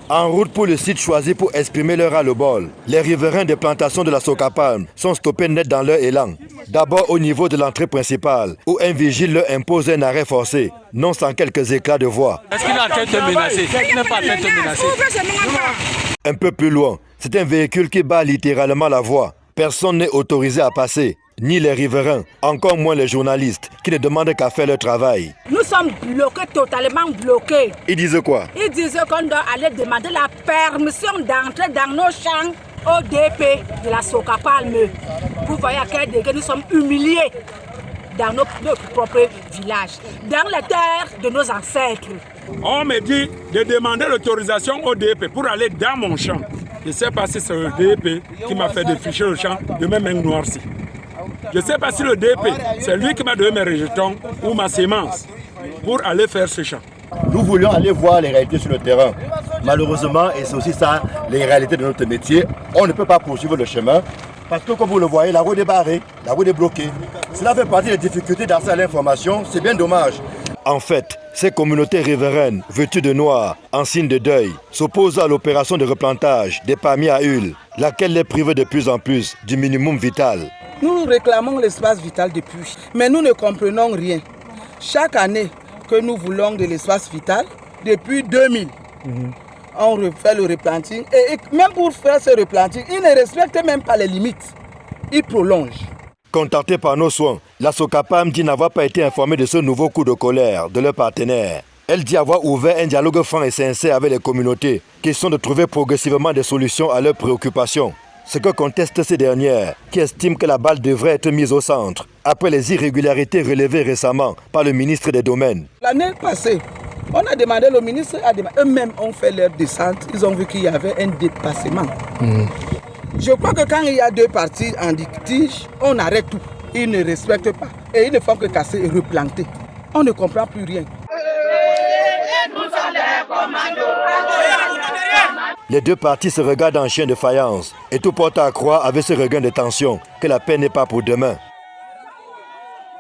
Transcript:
En route pour le site choisi pour exprimer leur ras-le-bol, les riverains des plantations de la Socapalme sont stoppés net dans leur élan. D'abord au niveau de l'entrée principale, où un vigile leur impose un arrêt forcé, non sans quelques éclats de voix. Est-ce qu'il est en train de te menacer? Il n'est pas en train de te menacer. Un peu plus loin, c'est un véhicule qui bat littéralement la voie. Personne n'est autorisé à passer, ni les riverains, encore moins les journalistes, qui ne demandent qu'à faire leur travail. Nous sommes bloqués, totalement bloqués. Ils disent quoi? Ils disaient qu'on doit aller demander la permission d'entrer dans nos champs au DP de la Socapalme. Vous voyez à quel degré nous sommes humiliés dans notre propre village, dans les terres de nos ancêtres. On me dit de demander l'autorisation au DP pour aller dans mon champ. Je ne sais pas si c'est le DP qui m'a fait défricher le champ de mes mains noircies. Je ne sais pas si le DP, c'est lui qui m'a donné mes rejetons ou ma sémence pour aller faire ce champ. Nous voulions aller voir les réalités sur le terrain. Malheureusement, et c'est aussi ça, les réalités de notre métier, on ne peut pas poursuivre le chemin parce que comme vous le voyez, la route est barrée, la route est bloquée. Cela fait partie des difficultés d'accès à l'information, c'est bien dommage. En fait, ces communautés riveraines, vêtues de noir, en signe de deuil, s'opposent à l'opération de replantage des palmiers à huile, laquelle les prive de plus en plus du minimum vital. Nous réclamons l'espace vital depuis, mais nous ne comprenons rien. Chaque année que nous voulons de l'espace vital, depuis 2000, on refait le replanting. Et même pour faire ce replanting, ils ne respectent même pas les limites. Ils prolongent. Contactés par nos soins, la Socapalme dit n'avoir pas été informée de ce nouveau coup de colère de leurs partenaires. Elle dit avoir ouvert un dialogue franc et sincère avec les communautés, question de trouver progressivement des solutions à leurs préoccupations. Ce que contestent ces dernières, qui estiment que la balle devrait être mise au centre, après les irrégularités relevées récemment par le ministre des Domaines. L'année passée, on a demandé, le ministre a demandé, eux-mêmes ont fait leur descente, ils ont vu qu'il y avait un dépassement. Je crois que quand il y a deux parties en litige, on arrête tout. Ils ne respectent pas et ils ne font que casser et replanter. On ne comprend plus rien. Les deux parties se regardent en chien de faïence et tout porte à croire avec ce regain de tension que la paix n'est pas pour demain.